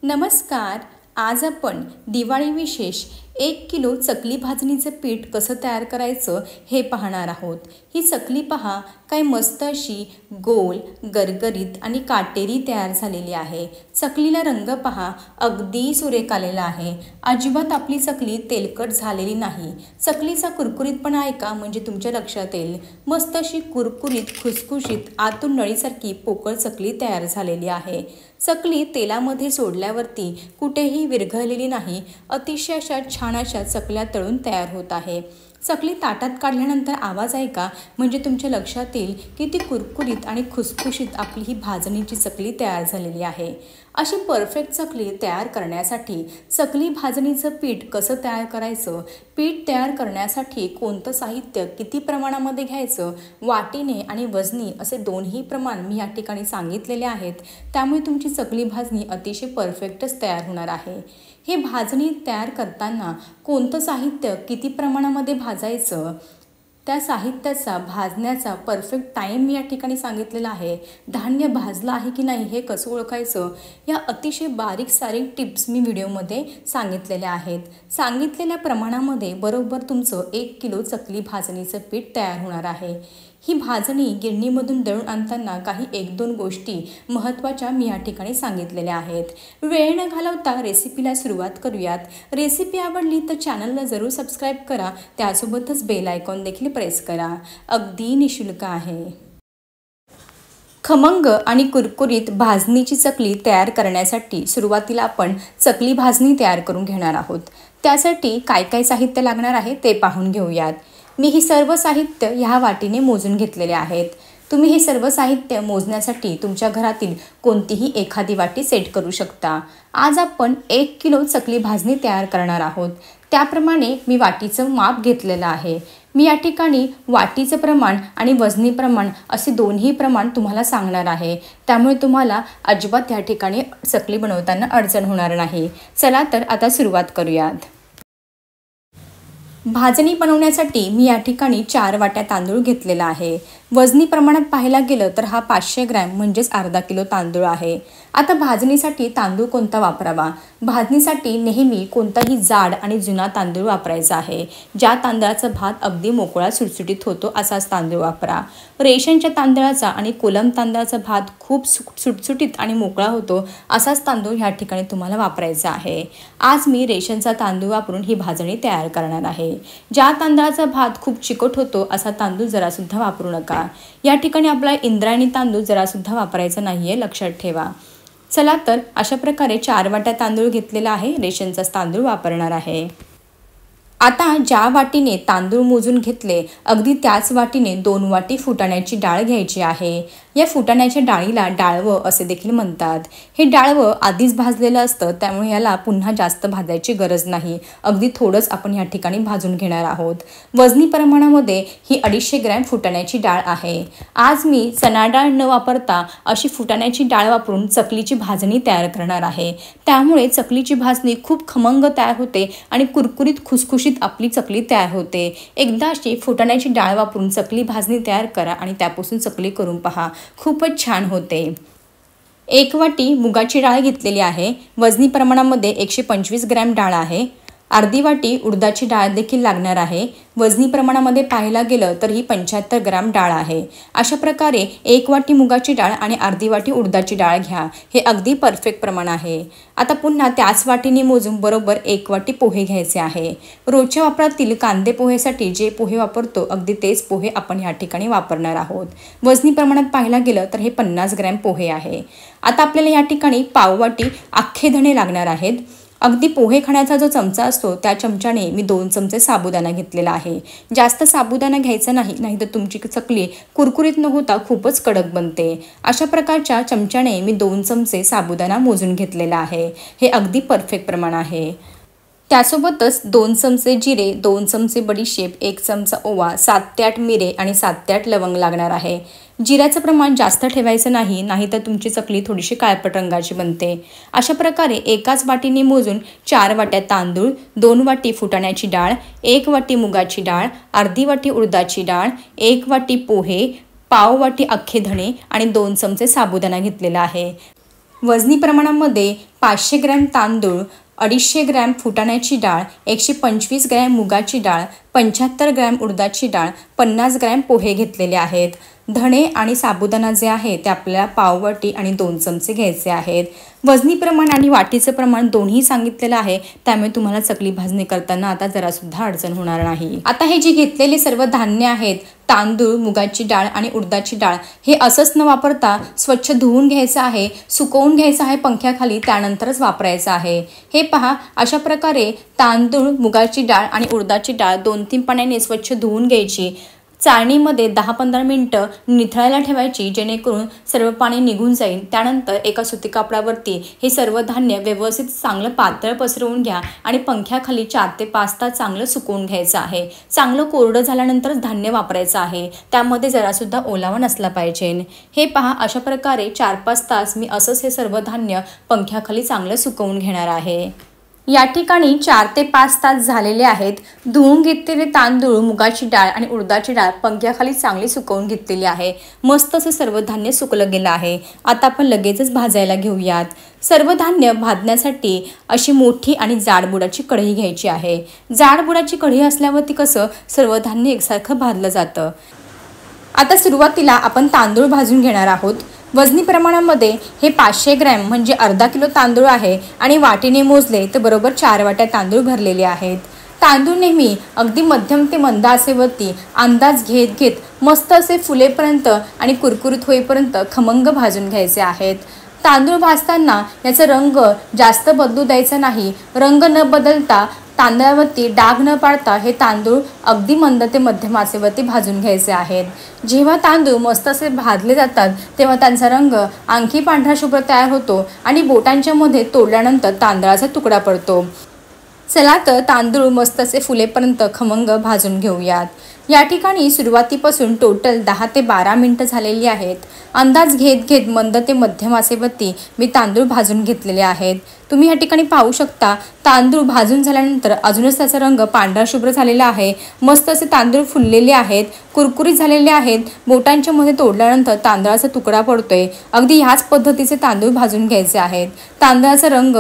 नमस्कार. आज आपण दिवाळी विशेष 1 किलो चकली भाजणीचं पीठ कसं तयार करायचं हे पाहणार आहोत. ही चकली पहा काय मस्त अशी गोल, गरगरीत आणि काटेरी तयार झालेली आहे. चकलीला रंग पहा अगदी सुरेख आलेला आहे. अजिबात आपली चकली तेलकट झालेली नाही. चकलीचा कुरकुरीतपणा ऐका म्हणजे तुमच्या लक्षात येईल. मस्त अशी कुरकुरीत, खुसखुशीत, आतून नळीसारखी पोकळ चकली तयार झालेली आहे. चकली तेलामध्ये सोडल्यावरती कुठेही विरघळलेली नाही. अतिशय अशा छान अशा चकल्या तळून तयार होत आहे. चकली ताटात काढल्यानंतर आवाज ऐका म्हणजे तुमच्या लक्षात येईल की ती कुरकुरीत आणि खुसखुशीत आपली ही भाजणीची चकली तयार झालेली आहे. अशी परफेक्ट चकली तयार करण्यासाठी चकली भाजणीचं पीठ कसं तयार करायचं, पीठ तयार करण्यासाठी कोणतं साहित्य किती प्रमाणामध्ये घ्यायचं, वाटीने आणि वजनी असे दोन्ही प्रमाण मी या ठिकाणी सांगितलेले आहेत. त्यामुळे तुमची चकली भाजणी अतिशय परफेक्टच तयार होणार आहे. हे भाजणी तयार करताना कोणतं साहित्य किती प्रमाणामध्ये भाजायचं, त्या साहित्याचा भाजण्याचा परफेक्ट टाईम मी या ठिकाणी सांगितलेला आहे. धान्य भाजलं आहे की नाही हे कसं ओळखायचं, या अतिशय बारीक सारीक टिप्स मी व्हिडिओमध्ये सांगितलेल्या आहेत. सांगितलेल्या प्रमाणामध्ये बरोबर तुमचं 1 किलो चकली भाजणीचं पीठ तयार होणार आहे. ही भाजणी गिरणीमधून दळून आणताना काही 1-2 गोष्टी महत्त्वाच्या मी या ठिकाणी सांगितलेल्या आहेत. वेळ न घालवता रेसिपीला सुरुवात करूयात. रेसिपी आवडली तर चॅनलला जरूर सबस्क्राईब करा. त्यासोबतच बेल आयकॉन देखील प्रेस करा. अगदी निशुल्क आहे. खमंग आणि कुरकुरीत भाजणीची चकली तयार करण्यासाठी सुरुवातीला आपण चकली भाजणी तयार करून घेणार आहोत. त्यासाठी काय काय साहित्य लागणार आहे ते पाहून घेऊयात. मी ही सर्व साहित्य ह्या वाटीने मोजून घेतलेले आहेत. तुम्ही हे सर्व साहित्य मोजण्यासाठी तुमच्या घरातील कोणतीही एखादी वाटी सेट करू शकता. आज आपण 1 किलो चकली भाजणी तयार करणार आहोत. त्याप्रमाणे मी वाटीचं माप घेतलेलं आहे. मी या ठिकाणी वाटीचं प्रमाण आणि वजनी प्रमाण असे दोन्ही प्रमाण तुम्हाला सांगणार आहे. त्यामुळे तुम्हाला अजिबात या ठिकाणी चकली बनवताना अडचण होणार नाही. चला तर आता सुरुवात करूयात. भाजणी बनवण्यासाठी मी या ठिकाणी 4 वाट्या तांदूळ घेतलेला आहे. वजनी प्रमाणात पाहायला गेलं तर हा 500 ग्रॅम म्हणजेच अर्धा किलो तांदूळ आहे. आता भाजणीसाठी तांदूळ कोणता वापरावा, भाजणीसाठी नेहमी कोणताही जाड आणि जुना तांदूळ वापरायचा आहे. ज्या तांदळाचा भात अगदी मोकळा सुटसुटीत होतो असाच तांदूळ वापरा. रेशनच्या तांदळाचा आणि कोलम तांदळाचा भात खूप सुटसुटीत आणि मोकळा होतो असाच तांदूळ ह्या ठिकाणी तुम्हाला वापरायचा आहे. आज मी रेशनचा तांदूळ वापरून ही भाजणी तयार करणार आहे. ज्या तांदळाचा भात खूप चिकट होतो असा तांदूळ जरासुद्धा वापरू नका. या ठिकाणी आपला इंद्रायणी तांदूळ जरासुद्धा वापरायचा नाही आहे, लक्षात ठेवा. चला तर अशा प्रकारे 4 वाट्या तांदूळ घेतलेला आहे. रेशनचाच तांदूळ वापरणार आहे. आता ज्या वाटीने तांदूळ मोजून घेतले अगदी त्याच वाटीने 2 वाटी फुटाण्याची डाळ घ्यायची आहे. या फुटाण्याच्या डाळीला डाळवं असे देखील म्हणतात. हे डाळवं आधीच भाजलेलं असतं त्यामुळे याला पुन्हा जास्त भाजायची गरज नाही. अगदी थोडंच आपण या ठिकाणी भाजून घेणार आहोत. वजनी प्रमाणामध्ये ही 250 ग्रॅम फुटाण्याची डाळ आहे. आज मी चणा डाळ न वापरता अशी फुटाण्याची डाळ वापरून चकलीची भाजणी तयार करणार आहे. त्यामुळे चकलीची भाजणी खूप खमंग तयार होते आणि कुरकुरीत खुसखुशीत आपली चकली तयार होते. एकदा अशी फुटाण्याची डाळ वापरून चकली भाजणी तयार करा आणि त्यापासून चकली करून पहा, खूपच छान होते. 1 वाटी मुगाची डाळ घेतलेली आहे. वजनी प्रमाणामध्ये 125 ग्रॅम डाळ आहे. अर्धी वाटी उडदाची डाळ देखील लागणार आहे. वजनी प्रमाणामध्ये पाहायला गेलं तर ही 75 ग्रॅम डाळ आहे. अशा प्रकारे 1 वाटी मुगाची डाळ आणि अर्धी वाटी उडदाची डाळ घ्या. हे अगदी परफेक्ट प्रमाण आहे. आता पुन्हा त्याच वाटीने मोजून बरोबर 1 वाटी पोहे घ्यायचे आहे. रोजच्या वापरातील कांदे पोहेसाठी जे पोहे वापरतो अगदी तेच पोहे आपण या ठिकाणी वापरणार आहोत. वजनी प्रमाणात पाहायला गेलं तर हे 50 ग्रॅम पोहे आहे. आता आपल्याला या ठिकाणी पाव वाटी अख्खे धणे लागणार आहेत. अगदी पोहे खाण्याचा जो चमचा असतो त्या चमच्याने मी 2 चमचे साबुदाणा घेतलेला आहे. जास्त साबुदाणा घ्यायचा नाही, नाहीतर तुमची चकली कुरकुरीत न होता खूपच कडक बनते. अशा प्रकारच्या चमच्याने मी 2 चमचे साबुदाणा मोजून घेतलेला आहे. हे अगदी परफेक्ट प्रमाण आहे. त्यासोबतच 2 चमचे जिरे, 2 चमचे बडीशेप, 1 चमचा ओवा, 7 ते 8 मिरे आणि 7 ते 8 लवंग लागणार आहे. जिऱ्याचं प्रमाण जास्त ठेवायचं नाही, नाहीतर तुमची चकली थोडीशी काळपट रंगाची बनते. अशा प्रकारे एकाच वाटीने मोजून 4 वाट्या तांदूळ, 2 वाटी फुटाण्याची डाळ, 1 वाटी मुगाची डाळ, अर्धी वाटी उडदाची डाळ, 1 वाटी पोहे, पाव वाटी अख्खे धणे आणि 2 चमचे साबुदाणा घेतलेला आहे. वजनी प्रमाणामध्ये 500 ग्रॅम तांदूळ, 250 ग्रॅम फुटाण्याची डाळ, 125 ग्रॅम मुगाची डाळ, 75 ग्रॅम उडदाची डाळ, 50 ग्रॅम पोहे घेतलेले आहेत. धणे आणि साबुदाणा जे आहे ते आपल्याला पाववाटी आणि 2 चमचे घ्यायचे आहेत. वजनी प्रमाण आणि वाटीचं प्रमाण दोन्ही सांगितलेलं आहे, त्यामुळे तुम्हाला चकली भाजणी करताना आता जरासुद्धा अडचण होणार नाही. आता हे जे घेतलेले सर्व धान्य आहेत, तांदूळ, मुगाची डाळ आणि उडदाची डाळ, हे असंच न वापरता स्वच्छ धुवून घ्यायचं आहे, सुकवून घ्यायचं आहे पंख्याखाली, त्यानंतरच वापरायचं आहे. हे पहा, अशा प्रकारे तांदूळ, मुगाची डाळ आणि उडदाची डाळ 2-3 पाण्याने स्वच्छ धुवून घ्यायची. चाळणीमध्ये 10-15 मिनिटं निथळायला ठेवायची, जेणेकरून सर्व पाणी निघून जाईल. त्यानंतर एका सुती कापडावरती हे सर्व धान्य व्यवस्थित चांगलं पातळ पसरवून घ्या आणि पंख्याखाली 4 ते 5 तास चांगलं सुकवून घ्यायचं आहे. चांगलं कोरडं झाल्यानंतरच धान्य वापरायचं आहे, त्यामध्ये जरासुद्धा ओलावा नसला पाहिजे. हे पहा, अशा प्रकारे 4-5 तास मी असंच हे सर्व धान्य पंख्याखाली चांगलं सुकवून घेणार आहे. या ठिकाणी 4 ते 5 तास झालेले आहेत. धुवून घेतलेले तांदूळ, मुगाची डाळ आणि उडदाची डाळ पंख्याखाली चांगली सुकवून घेतलेली आहे. मस्त असं सर्व धान्य सुकलं गेलं आहे. आता आपण लगेचच भाजायला घेऊयात. सर्व धान्य भाजण्यासाठी अशी मोठी आणि जाड बुडाची कढई घ्यायची आहे. जाड बुडाची कढई असल्यावरती कसं सर्व धान्य एकसारखं भाजलं जातं. आता सुरुवातीला आपण तांदूळ भाजून घेणार आहोत. वजनी प्रमाणामध्ये हे 500 ग्रॅम म्हणजे अर्धा किलो तांदूळ आहे आणि वाटीने मोजले तर बरोबर 4 वाट्या तांदूळ भरलेले आहेत. तांदूळ नेहमी अगदी मध्यम ते मंद आचेवरती अंदाज घेत मस्त असे फुलेपर्यंत आणि कुरकुरीत होईपर्यंत खमंग भाजून घ्यायचे आहेत. तांदूळ भाजताना याचा रंग जास्त बदलू द्यायचा नाही. रंग न बदलता तांदळावरती डाग न पाडता हे तांदूळ अगदी मंद ते मध्यम आचेवरती भाजून घ्यायचे आहेत. जेव्हा तांदूळ मस्त असे भाजले जातात तेव्हा त्यांचा रंग आणखी पांढरा शुभ्र तयार होतो आणि बोटांच्या मध्ये तोडल्यानंतर तांदळाचा तुकडा पडतो. चला तर तांदूळ मस्त असे फुलेपर्यंत खमंग भाजून घेऊयात. या ठिकाणी सुरुवातीपासून टोटल 10 ते 12 मिनिटं झालेली आहेत. अंदाज घेत मंद ते मध्यम आचेवरती मी तांदूळ भाजून घेतलेले आहेत. तुम्ही या ठिकाणी पाहू शकता, तांदूळ भाजून झाल्यानंतर अजूनच त्याचा रंग पांढरा शुभ्र झालेला आहे. मस्त असे तांदूळ फुललेले आहेत, कुरकुरीत झालेले आहेत. बोटांच्या मध्ये तोडल्यानंतर तांदळाचा तुकडा पडतोय. अगदी ह्याच पद्धतीचे तांदूळ भाजून घ्यायचे आहेत. तांदळाचा रंग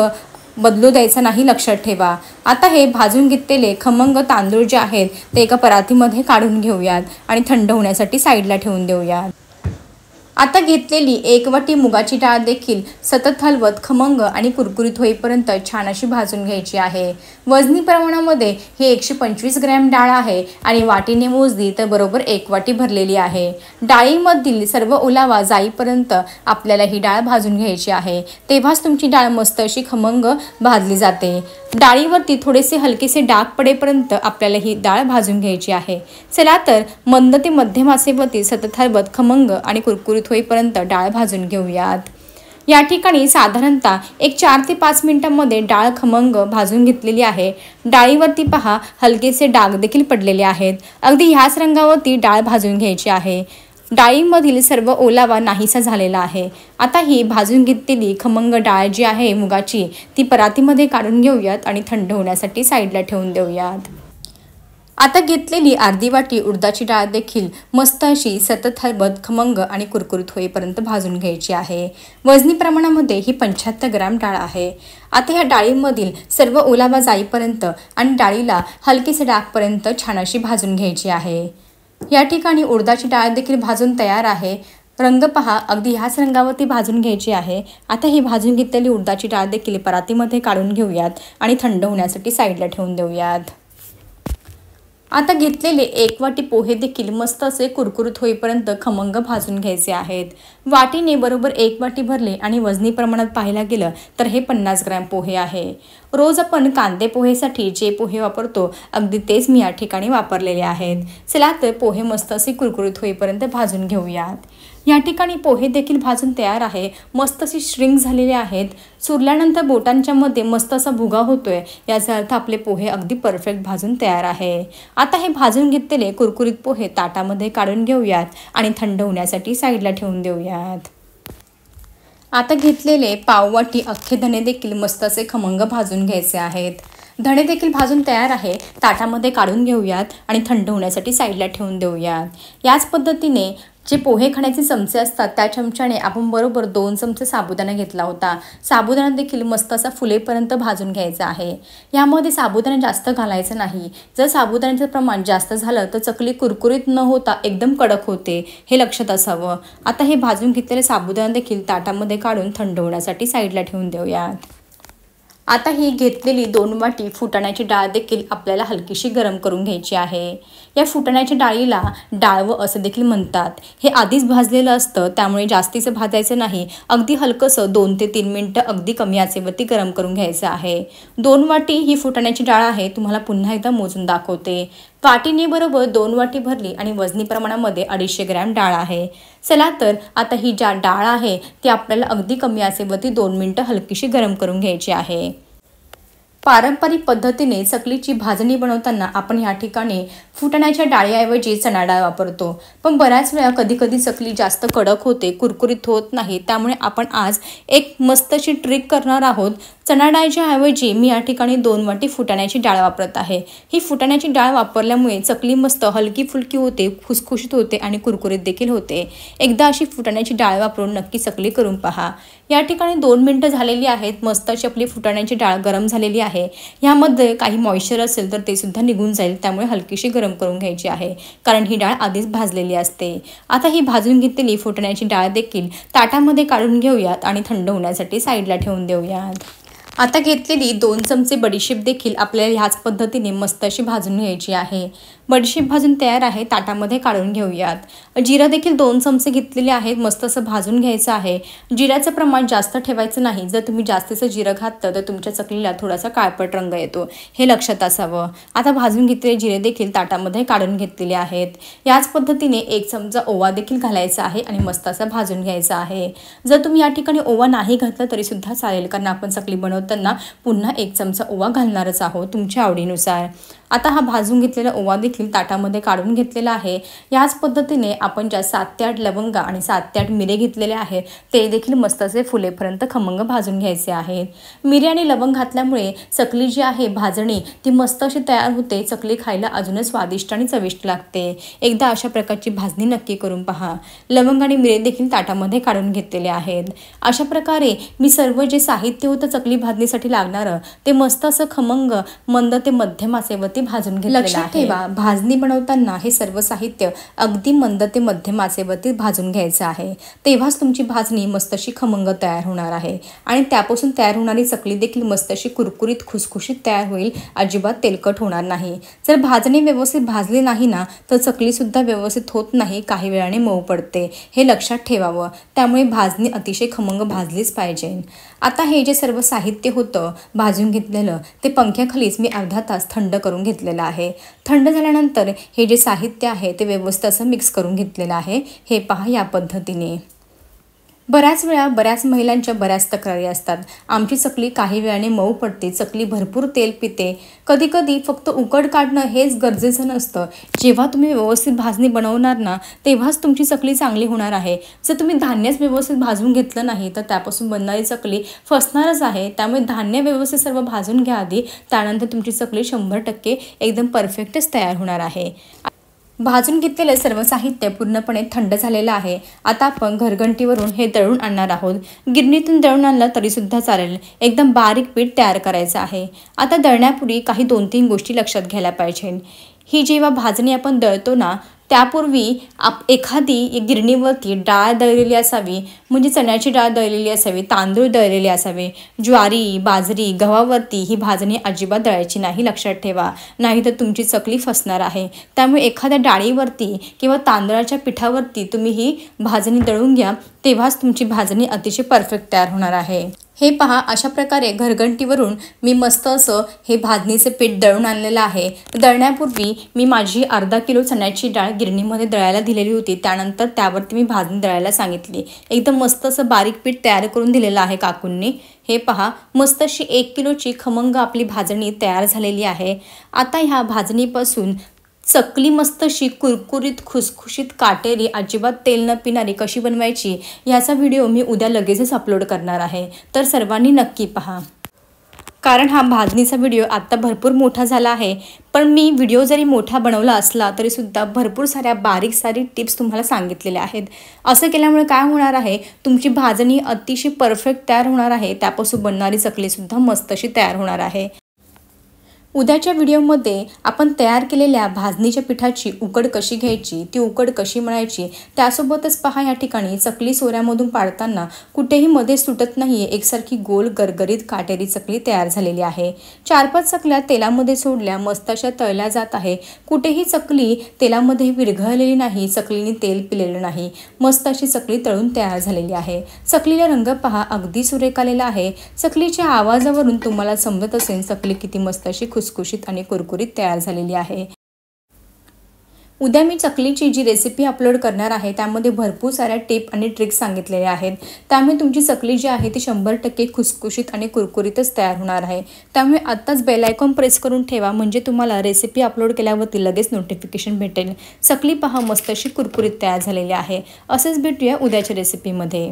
बदलू द्यायचा नाही, लक्षात ठेवा. आता हे भाजून घेतलेले खमंग तांदूळ जे आहेत ते एका परातीमध्ये काढून घेऊयात आणि थंड होण्यासाठी साईडला ठेवून देऊयात. आता घेतलेली 1 वाटी मुगाची डाळ देखील सतत हलवत खमंग आणि कुरकुरीत होईपर्यंत छान अशी भाजून घ्यायची आहे. वजनी प्रमाणामध्ये हे 125 ग्रॅम डाळ आहे आणि वाटीने मोजली तर बरोबर 1 वाटी भरलेली आहे. डाळीमधील सर्व ओलावा जाईपर्यंत आपल्याला ही डाळ भाजून घ्यायची आहे. तेव्हाच तुमची डाळ मस्त अशी खमंग भाजली जाते. डाळीवरती थोडेसे हलकेसे डाग पडेपर्यंत आपल्याला ही डाळ भाजून घ्यायची आहे. चला तर मंद ते मध्यम आचेवरती सतत हलवत खमंग आणि कुरकुरीत होईपर्यंत डाळ भाजून घेऊयात. या ठिकाणी साधारणतः 4 ते 5 मिनिटांमध्ये डाळ खमंग भाजून घेतलेली आहे. डाळीवरती पहा, हलकेसे डाग देखील पडलेले आहेत. अगदी ह्याच रंगावरती डाळ भाजून घ्यायची आहे. डाळीमधील सर्व ओलावा नाहीसा झालेला आहे. आता ही भाजून घेतलेली खमंग डाळ जी आहे मुगाची, ती परातीमध्ये काढून घेऊयात आणि थंड होण्यासाठी साईडला ठेवून देऊयात. आता घेतलेली अर्धी वाटी उडदाची डाळ देखील मस्त अशी सतत हलवत खमंग आणि कुरकुरीत होईपर्यंत भाजून घ्यायची आहे. वजनी प्रमाणामध्ये ही 75 ग्रॅम डाळ आहे. आता ह्या डाळीमधील सर्व ओलावा जाईपर्यंत आणि डाळीला हलकेसे डागपर्यंत छान अशी भाजून घ्यायची आहे. या ठिकाणी उडदाची डाळ देखील भाजून तयार आहे. रंग पहा, अगदी ह्याच रंगावरती भाजून घ्यायची आहे. आता ही भाजून घेतलेली उडदाची डाळ देखील परातीमध्ये काढून घेऊयात आणि थंड होण्यासाठी साईडला ठेवून देऊयात. आता घेतलेले 1 वाटी पोहे देखील मस्त असे कुरकुरीत होईपर्यंत खमंग भाजून घ्यायचे आहेत. वाटीने बरोबर 1 वाटी भरले आणि वजनी प्रमाणात पाहायला गेलं तर हे 50 ग्रॅम पोहे आहे. रोज आपण कांदे पोहेसाठी जे पोहे वापरतो अगदी तेच मी या ठिकाणी वापरलेले आहेत. चला तर पोहे मस्त असे कुरकुरीत होईपर्यंत भाजून घेऊयात. या ठिकाणी पोहे देखील भाजून तयार आहे. मस्त अशी श्रिंक झालेले आहेत. चुरल्यानंतर बोटांच्या मध्ये मस्त असा भुगा होतोय, याचा अर्थ आपले पोहे अगदी परफेक्ट भाजून तयार आहे. आता हे भाजून घेतलेले कुरकुरीत पोहे ताटामध्ये काढून घेऊयात आणि थंड होण्यासाठी साईडला ठेवून देऊयात. आता घेतलेले पाववाटी अख्खे धणे देखील मस्त असे खमंग भाजून घ्यायचे आहेत. धणे देखील भाजून तयार आहे. ताटामध्ये काढून घेऊयात आणि थंड होण्यासाठी साईडला ठेवून देऊयात. याच पद्धतीने जे पोहे खाण्याचे चमचे असतात त्या चमच्याने आपण बरोबर 2 चमचे साबुदाणा घेतला होता. साबुदाणा देखील मस्त असा फुलेपर्यंत भाजून घ्यायचा आहे. यामध्ये साबुदाणा जास्त घालायचं नाही. जर साबुदाण्याचं प्रमाण जास्त झालं तर चकली कुरकुरीत न होता एकदम कडक होते, हे लक्षात असावं. आता हे भाजून घेतलेले साबुदाणा देखील ताटामध्ये काढून थंड होण्यासाठी साईडला ठेवून देऊयात. आता ही घेतलेली 2 वाटी फुटाण्याची डाळ देखील आपल्याला हलकीशी गरम करून घ्यायची आहे. या फुटाण्याच्या डाळीला डाळवं असं देखील म्हणतात. हे आधीच भाजलेलं असतं, त्यामुळे जास्तीचं भाजायचं नाही. अगदी हलकंसं 2 ते 3 मिनिटं अगदी कमी आचेवरती गरम करून घ्यायचं आहे. 2 वाटी ही फुटाण्याची डाळ आहे. तुम्हाला पुन्हा एकदा मोजून दाखवते. वाटीने बरोबर 2 वाटी भरली आणि वजनी प्रमाणामध्ये 250 ग्रॅम डाळ आहे. चला तर आता ही ज्या डाळ आहे ती आपल्याला अगदी कमी आचेवरती 2 मिनिटं हलकीशी गरम करून घ्यायची आहे. पारंपरिक पद्धतीने चकलीची भाजणी बनवताना आपण या ठिकाणी फुटाण्याच्या डाळीऐवजी चणा डाळ वापरतो. पण बऱ्याच वेळा कधी चकली जास्त कडक होते, कुरकुरीत होत नाही. त्यामुळे आपण आज एक मस्तशी ट्रिक करणार आहोत. चणा डाळीच्या ऐवजी मी या ठिकाणी 2 वाटी फुटाण्याची डाळ वापरत आहे. ही फुटाण्याची डाळ वापरल्यामुळे चकली मस्त हलकी फुलकी होते, खुसखुशीत होते आणि कुरकुरीत देखील होते. एकदा अशी फुटाण्याची डाळ वापरून नक्की चकली करून पहा. या ठिकाणी 2 मिनिटं झालेली आहेत. मस्त अशी आपली फुटाण्याची डाळ गरम झालेली आहे. यामध्ये काही मॉइश्चर असेल तर ते सुद्धा निघून जाईल, त्यामुळे हलकीशी गरम करून घ्यायची आहे, कारण ही डाळ आधीच भाजलेली असते. आता ही भाजून घेतलेली फुटाण्याची डाळ देखील ताटामध्ये काढून घेऊयात आणि थंड होण्यासाठी साईडला ठेवून देऊयात. आता घेतलेली 2 चमचे बडीशेप देखील आपल्याला ह्याच पद्धतीने मस्त अशी भाजून घ्यायची आहे. बडीशेप भाजून तयार आहे, ताटामध्ये काढून घेऊयात. जिरं देखील 2 चमचे घेतलेले आहेत, मस्त असं भाजून घ्यायचं आहे. जिऱ्याचं प्रमाण जास्त ठेवायचं नाही. जर तुम्ही जास्तीचं जिरं घातलं तर तुमच्या चकलीला थोडासा काळपट रंग येतो, हे लक्षात असावं. आता भाजून घेतलेले जिरे देखील ताटामध्ये काढून घेतलेले आहेत. याच पद्धतीने 1 चमचा ओवा देखील घालायचा आहे आणि मस्त असं भाजून घ्यायचा आहे. जर तुम्ही या ठिकाणी ओवा नाही घातला तरी सुद्धा चालेल, कारण आपण चकली बनवताना पुन्हा 1 चमचा ओवा घालणारच आहोत तुमच्या आवडीनुसार. आता हा भाजून घातलेला ओवा देखील ताटामध्ये काढून घेतलेला आहे. याच पद्धतीने आपण ज्या 7 ते 8 लवंगा आणि 7 ते 8 मिरे घेतलेले आहेत ते देखील मस्त असे फुलेपर्यंत खमंग भाजून घ्यायचे आहेत. मिरे आणि लवंग घातल्यामुळे चकली जी आहे भाजणी ती मस्त अशी तयार होते. चकली खायला अजूनच स्वादिष्ट आणि चविष्ट लागते. एकदा अशा प्रकारची भाजणी नक्की करून पहा. लवंग आणि मिरे देखील ताटामध्ये काढून घेतलेले आहेत. अशा प्रकारे मी सर्व जे साहित्य होतं चकली भाजणीसाठी लागणारं ते मस्त असं खमंग मंद ते मध्यम आचेवरती भाजून घेतलेलं आहे. लक्षात ठेवा, भाजणी बनवताना हे सर्व साहित्य अगदी मंद ते मध्यम आचेवरती भाजून घ्यायचं आहे. तेव्हाच तुमची भाजणी मस्त अशी खमंग तयार होणार आहे आणि त्यापासून तयार होणारी चकली देखील मस्त अशी कुरकुरीत खुसखुशीत तयार होईल. अजिबात तेलकट होणार नाही. जर भाजणी व्यवस्थित भाजली नाही ना तर चकली सुद्धा व्यवस्थित होत नाही, काही वेळाने मऊ पडते, हे लक्षात ठेवावं. त्यामुळे भाजणी अतिशय खमंग भाजलीच पाहिजे. आता हे जे सर्व साहित्य होतं भाजून घेतलेलं ते पंख्याखालीच मी अर्धा तास थंड करून घेतलेलं आहे. थंड झाल्यानंतर हे जे साहित्य आहे ते व्यवस्थित असं मिक्स करून घेतलेलं आहे. हे पहा या पद्धतीने. बऱ्याच वेळा बऱ्याच महिलांच्या बऱ्याच तक्रारी असतात. आमची चकली काही वेळाने मऊ पडते, चकली भरपूर तेल पिते. कधी फक्त उकड काढणं हेच गरजेचं नसतं. जेव्हा तुम्ही व्यवस्थित भाजणी बनवणार ना तेव्हाच तुमची चकली चांगली होणार आहे. जर तुम्ही धान्यच व्यवस्थित भाजून घेतलं नाही तर त्यापासून बनणारी चकली फसणारच आहे. त्यामुळे धान्य व्यवस्थित सर्व भाजून घ्या आधी, त्यानंतर तुमची चकली 100% एकदम परफेक्टच तयार होणार आहे. भाजून घेतलेलं सर्व साहित्य पूर्णपणे थंड झालेलं आहे. आता आपण घरघंटीवरून हे दळून आणणार आहोत. गिरणीतून दळून आणलं तरीसुद्धा चालेल. एकदम बारीक पीठ तयार करायचं आहे. आता दळण्यापूर्वी काही 2-3 गोष्टी लक्षात घ्यायला पाहिजे. ही जेव्हा भाजणी आपण दळतो ना त्यापूर्वी एखादी गिरणीवरती डाळ दळलेली असावी, म्हणजे चण्याची डाळ दळलेली असावी, तांदूळ दळलेले असावे. ज्वारी, बाजरी, गव्हावरती ही भाजणी अजिबात दळायची नाही, लक्षात ठेवा. नाहीतर तुमची चकली फसणार आहे. त्यामुळे एखाद्या डाळीवरती किंवा तांदळाच्या पिठावरती तुम्ही ही भाजणी दळून घ्या, तेव्हाच तुमची भाजणी अतिशय परफेक्ट तयार होणार आहे. हे पहा, अशा प्रकारे घरघंटीवरून मी मस्त असं हे भाजणीचे पीठ दळून आणलेलं आहे. दळण्यापूर्वी मी माझी अर्धा किलो चण्याची डाळ गिरणीमध्ये दळायला दिलेली होती. त्यानंतर त्यावरती मी भाजणी दळायला सांगितली. एकदम मस्त असं बारीक पीठ तयार करून दिलेलं आहे काकूंनी. हे पहा, मस्त अशी 1 किलोची खमंग आपली भाजणी तयार झालेली आहे. आता ह्या भाजणीपासून चकली मस्त अशी कुरकुरीत खुसखुशीत काटेरी अजिबात तेल न पिणारी कशी बनवायची याचा व्हिडिओ मी उद्या लगेचच अपलोड करणार आहे. तर सर्वांनी नक्की पहा. कारण हा भाजणीचा व्हिडिओ आत्ता भरपूर मोठा झाला आहे, पण मी व्हिडिओ जरी मोठा बनवला असला तरीसुद्धा भरपूर साऱ्या बारीक टिप्स तुम्हाला सांगितलेल्या आहेत. असं केल्यामुळे काय होणार आहे, तुमची भाजणी अतिशय परफेक्ट तयार होणार आहे. त्यापासून बनणारी चकलीसुद्धा मस्त अशी तयार होणार आहे. उद्याच्या व्हिडिओमध्ये आपण तयार केलेल्या भाजणीच्या पिठाची उकड कशी घ्यायची, ती उकड कशी मळायची, त्यासोबतच पहा या ठिकाणी चकली सोऱ्यामधून पाडताना कुठेही मध्ये सुटत नाही आहे. एकसारखी गोल गरगरीत काटेरी चकली तयार झालेली आहे. 4-5 चकल्या तेलामध्ये सोडल्या, मस्त अशा तळल्या जात आहे. कुठेही चकली तेलामध्ये विरघळलेली नाही, चकलीने तेल पिलेलं नाही. मस्त अशी चकली तळून तयार झालेली आहे. चकलीला रंग पहा, अगदी सुरेख आलेला आहे. चकलीच्या आवाजावरून तुम्हाला समजत असेल चकली किती मस्त अशी खुसखुशीत आणि कुरकुरीत तयार झालेली आहे. उद्या मी चकलीची जी रेसिपी अपलोड करणार आहे त्यामध्ये भरपूर साऱ्या टिप आणि ट्रिक्स सांगितलेल्या आहेत. त्यामुळे तुमची चकली जी आहे ती 100% खुसखुशीत आणि कुरकुरीतच तयार होणार आहे. त्यामुळे आत्ताच बेल आयकॉन प्रेस करून ठेवा, म्हणजे तुम्हाला रेसिपी अपलोड केल्यावरती लगेच नोटिफिकेशन भेटेल. चकली पहा मस्त अशी कुरकुरीत तयार झालेली आहे. असेच भेटूया उद्याच्या रेसिपीमध्ये.